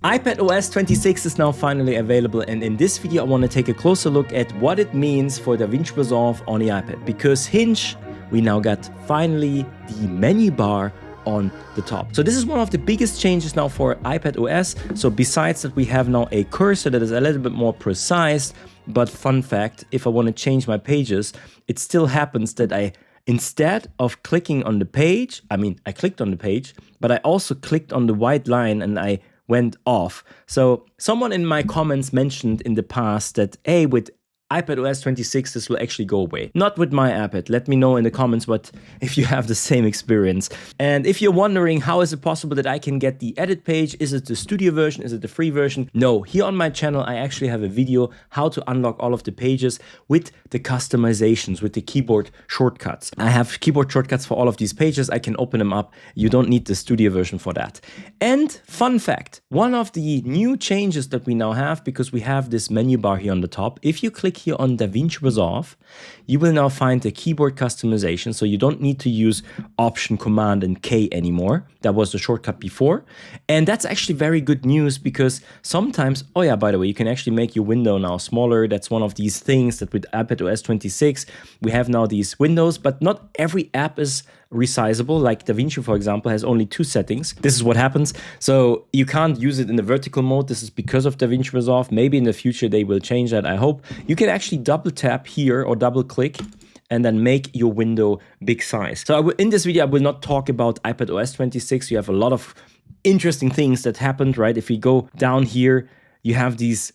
iPadOS 26 is now finally available, and in this video I want to take a closer look at what it means for DaVinci Resolve on the iPad. Because hinge, we now got finally the menu bar on the top. So this is one of the biggest changes now for iPadOS. So besides that, we have now a cursor that is a little bit more precise, but fun fact, if I want to change my pages, it still happens that instead of clicking on the page, I clicked on the page, but I also clicked on the white line and I went off. So someone in my comments mentioned in the past that, hey, with iPadOS 26, this will actually go away. Not with my iPad. Let me know in the comments if you have the same experience. And if you're wondering how is it possible that I can get the edit page, is it the studio version, is it the free version? No, here on my channel, I actually have a video how to unlock all of the pages with the customizations, with the keyboard shortcuts. I have keyboard shortcuts for all of these pages. I can open them up. You don't need the studio version for that. And fun fact, one of the new changes that we now have, because we have this menu bar here on the top, if you click here on DaVinci Resolve, you will now find the keyboard customization. So you don't need to use Option, Command, and K anymore. That was the shortcut before. And that's actually very good news because sometimes, oh yeah, by the way, you can actually make your window now smaller. That's one of these things that with iPadOS 26, we have now these windows, but not every app is resizable. Like DaVinci, for example, has only 2 settings. This is what happens. So you can't use it in the vertical mode. This is because of DaVinci Resolve. Maybe in the future they will change that, I hope. You can actually double tap here or double click and then make your window big size. So in this video, I will not talk about iPadOS 26. You have a lot of interesting things that happened, right? If we go down here, you have these,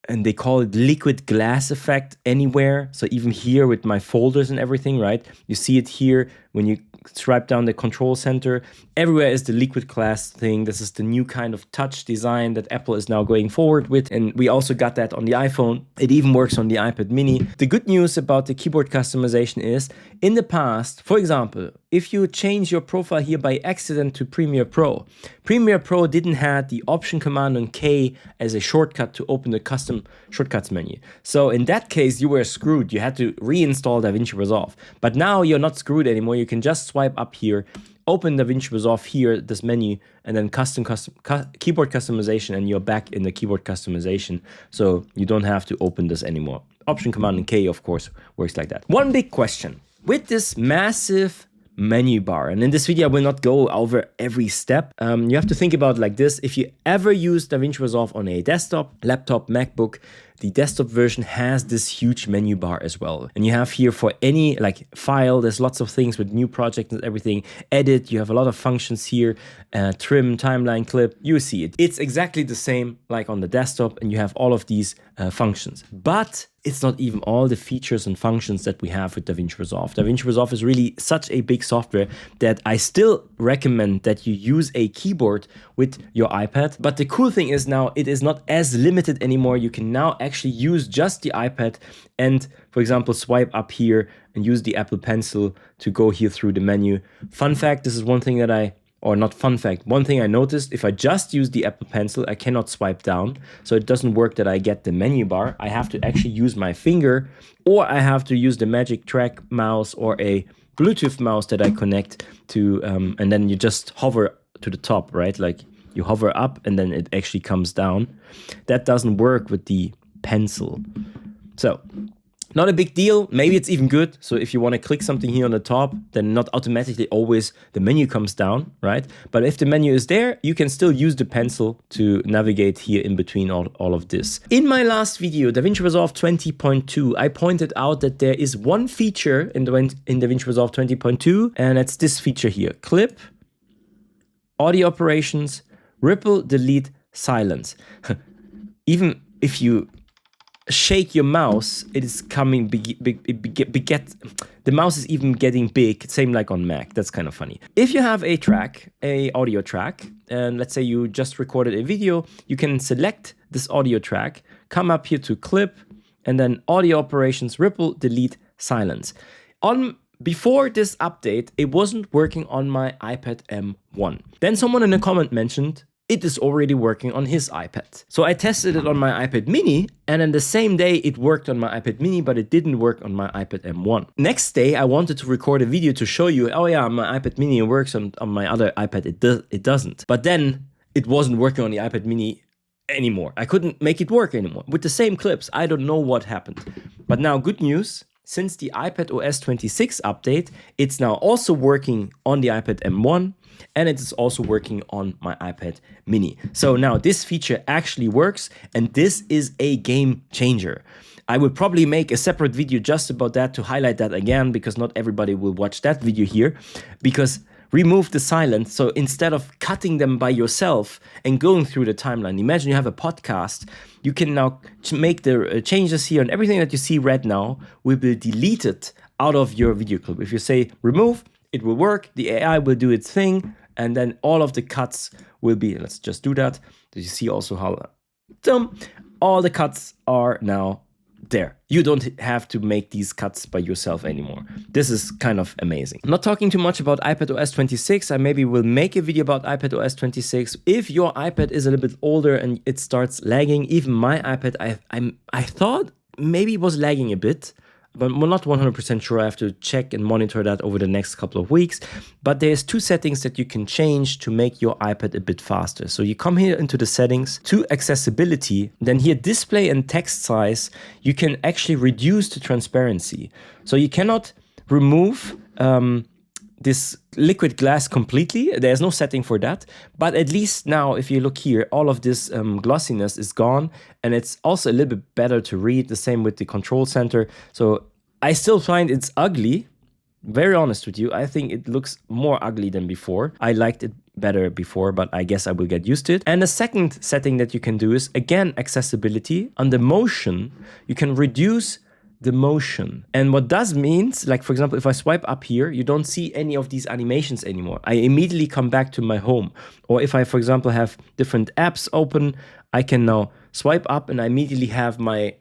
and they call it liquid glass effect anywhere. So even here with my folders and everything, right? You see it here when you swipe down the control center. Everywhere is the liquid glass thing. This is the new kind of touch design that Apple is now going forward with. And we also got that on the iPhone. It even works on the iPad mini. The good news about the keyboard customization is, in the past, for example, if you change your profile here by accident to Premiere Pro, Premiere Pro didn't have the Option, Command, and K as a shortcut to open the custom shortcuts menu. So in that case, you were screwed. You had to reinstall DaVinci Resolve. But now you're not screwed anymore. You can just swipe up here, open DaVinci Resolve here, this menu, and then keyboard customization, and you're back in the keyboard customization. So you don't have to open this anymore. Option, Command, and K, of course, works like that. One big question. With this massive menu bar, and in this video I will not go over every step, you have to think about it like this. If you ever use DaVinci Resolve on a desktop, laptop, MacBook, the desktop version has this huge menu bar as well. And you have here for any file, there's lots of things with new project and everything. Edit, you have a lot of functions here, trim, timeline, clip, you see it. It's exactly the same like on the desktop, and you have all of these functions. But it's not even all the features and functions that we have with DaVinci Resolve. DaVinci Resolve is really such a big software that I still recommend that you use a keyboard with your iPad. But the cool thing is now it is not as limited anymore. You can now actually use just the iPad and, for example, swipe up here and use the Apple Pencil to go here through the menu. Fun fact, this is one thing that one thing I noticed, if I just use the Apple Pencil, I cannot swipe down. So it doesn't work that I get the menu bar. I have to actually use my finger, or I have to use the Magic Track mouse or a Bluetooth mouse that I connect to, and then you just hover to the top, right? Like you hover up and then it actually comes down. That doesn't work with the pencil. So not a big deal. Maybe it's even good. So if you want to click something here on the top, then not automatically always the menu comes down, right? But if the menu is there, you can still use the pencil to navigate here in between all of this. In my last video, DaVinci Resolve 20.2, I pointed out that there is one feature in DaVinci Resolve 20.2, and it's this feature here: clip, audio operations, ripple, delete, silence. Even if you shake your mouse, it is coming the mouse is even getting big, same like on Mac. That's kind of funny. If you have a audio track, and let's say you just recorded a video, you can select this audio track, come up here to clip, and then audio operations, ripple, delete, silence. Before this update, it wasn't working on my iPad M1. Then someone in a comment mentioned it is already working on his iPad. So I tested it on my iPad mini, and then the same day it worked on my iPad mini, but it didn't work on my iPad M1. Next day, I wanted to record a video to show you, oh yeah, my iPad mini works on my other iPad, it doesn't. But then it wasn't working on the iPad mini anymore. I couldn't make it work anymore with the same clips. I don't know what happened. But now, good news, since the iPadOS 26 update, it's now also working on the iPad M1, and it is also working on my iPad mini. So now this feature actually works, and this is a game changer. I will probably make a separate video just about that to highlight that again, because not everybody will watch that video here, because remove the silence. So instead of cutting them by yourself and going through the timeline, imagine you have a podcast, you can now make the changes here, and everything that you see right now will be deleted out of your video clip. If you say remove, it will work, the AI will do its thing, and then all of the cuts will be, let's just do that. You see also how all the cuts are now there. You don't have to make these cuts by yourself anymore. This is kind of amazing. I'm not talking too much about iPadOS 26. I maybe will make a video about iPadOS 26. If your iPad is a little bit older and it starts lagging, even my iPad, I thought maybe it was lagging a bit, but I'm not 100% sure. I have to check and monitor that over the next couple of weeks. But there's two settings that you can change to make your iPad a bit faster. So you come here into the settings to accessibility, then here display and text size, you can actually reduce the transparency. So you cannot remove this liquid glass completely. There's no setting for that. But at least now, if you look here, all of this glossiness is gone. And it's also a little bit better to read. The same with the control center. So I still find it's ugly. Very honest with you. I think it looks more ugly than before. I liked it better before, but I guess I will get used to it. And the second setting that you can do is, again, accessibility. Under motion, you can reduce the motion. And what does means, like for example, if I swipe up here, you don't see any of these animations anymore. I immediately come back to my home. Or if I, for example, have different apps open, I can now swipe up and I immediately have my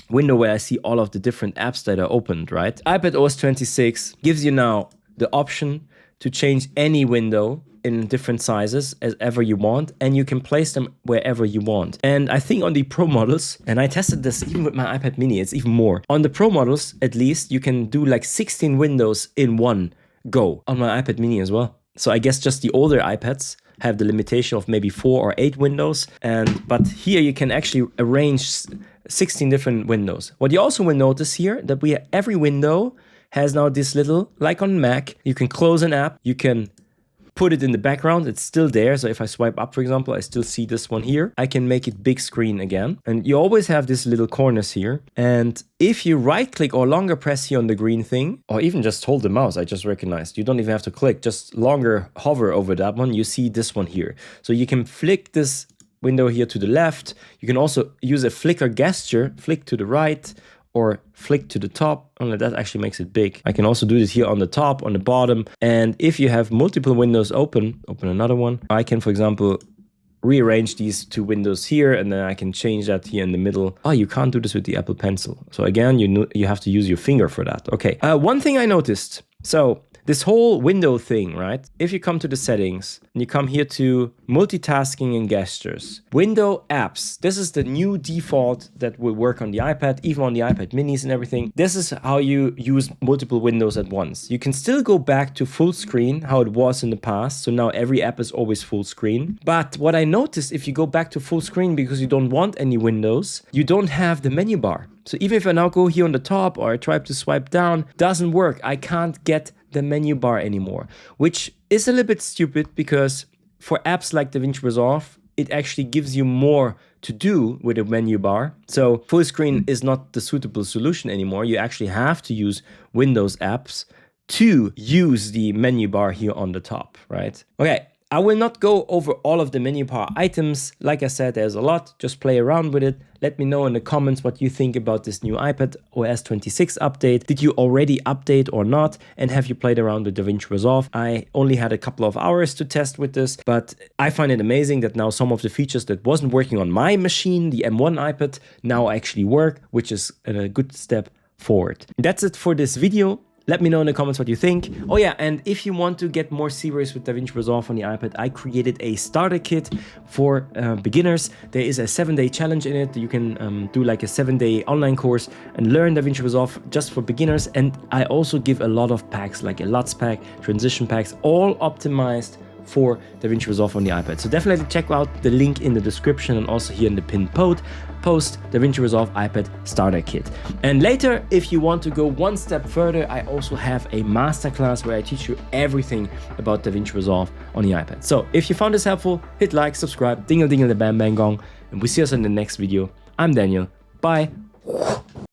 window where I see all of the different apps that are opened, right? iPadOS 26 gives you now the option to change any window in different sizes as ever you want, and you can place them wherever you want. And I think on the Pro models, and I tested this even with my iPad mini, it's even more. On the Pro models, at least, you can do like 16 windows in one go. On my iPad mini as well. So I guess just the older iPads have the limitation of maybe 4 or 8 windows. But here you can actually arrange 16 different windows. What you also will notice here, that every window has now this little, like on Mac, you can close an app, you can put it in the background, it's still there. So if I swipe up, for example, I still see this one here. I can make it big screen again. And you always have these little corners here. And if you right click or longer press here on the green thing, or even just hold the mouse, I just recognized, you don't even have to click, just longer hover over that one, you see this one here. So you can flick this window here to the left. You can also use a flicker gesture, flick to the right, or flick to the top. Only that actually makes it big. I can also do this here on the top, on the bottom. And if you have multiple windows open another one. I can, for example, rearrange these two windows here, and then I can change that here in the middle. Oh, you can't do this with the Apple Pencil. So again, you have to use your finger for that. Okay, one thing I noticed. So this whole window thing, right? If you come to the settings and you come here to multitasking and gestures, window apps, this is the new default that will work on the iPad, even on the iPad minis and everything. This is how you use multiple windows at once. You can still go back to full screen, how it was in the past. So now every app is always full screen. But what I noticed, if you go back to full screen because you don't want any windows, you don't have the menu bar. So even if I now go here on the top or I try to swipe down, doesn't work. I can't get the menu bar anymore, which is a little bit stupid because for apps like DaVinci Resolve, it actually gives you more to do with a menu bar. So full screen is not the suitable solution anymore. You actually have to use Windows apps to use the menu bar here on the top, right? Okay. I will not go over all of the menu bar items. Like I said, there's a lot. Just play around with it. Let me know in the comments what you think about this new iPadOS 26 update. Did you already update or not? And have you played around with DaVinci Resolve? I only had a couple of hours to test with this, but I find it amazing that now some of the features that wasn't working on my machine, the M1 iPad, now actually work, which is a good step forward. That's it for this video. Let me know in the comments what you think. Oh yeah, and if you want to get more serious with DaVinci Resolve on the iPad, I created a starter kit for beginners. There is a 7-day challenge in it. You can do like a 7-day online course and learn DaVinci Resolve just for beginners. And I also give a lot of packs, like a LUTs pack, transition packs, all optimized for DaVinci Resolve on the iPad. So definitely check out the link in the description and also here in the pinned post DaVinci Resolve iPad Starter Kit. And later, if you want to go one step further, I also have a masterclass where I teach you everything about DaVinci Resolve on the iPad. So if you found this helpful, hit like, subscribe, dingle dingle the bang bang gong, and we see us in the next video. I'm Daniel. Bye.